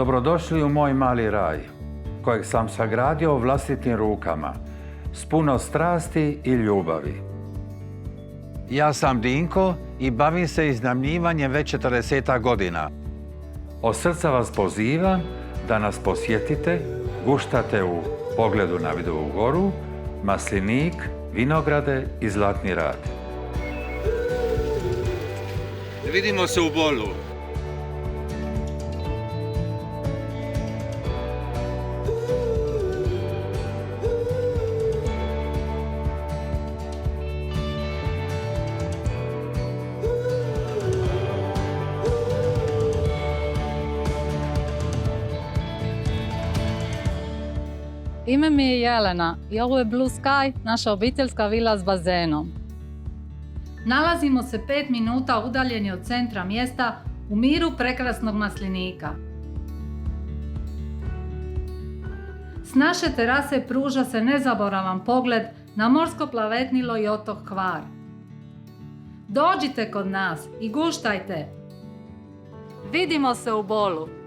Dobrodošli u moj mali raj, kojeg sam sagradio vlastitim rukama, s puno strasti i ljubavi. Ja sam Dinko i bavim se iznajmljivanjem već 40 godina. Od srca vas pozivam da nas posjetite, guštate u pogledu na Vidovu goru, Maslinik, vinograde i Zlatni rat. Vidimo se u Bolu. Ime mi je Jelena i ovo je Blue Sky, naša obiteljska vila s bazenom. Nalazimo se 5 minuta udaljeni od centra mjesta u miru prekrasnog Maslinika. S naše terase pruža se nezaboravan pogled na morsko plavetnilo i otok Hvar. Dođite kod nas i guštajte! Vidimo se u Bolu!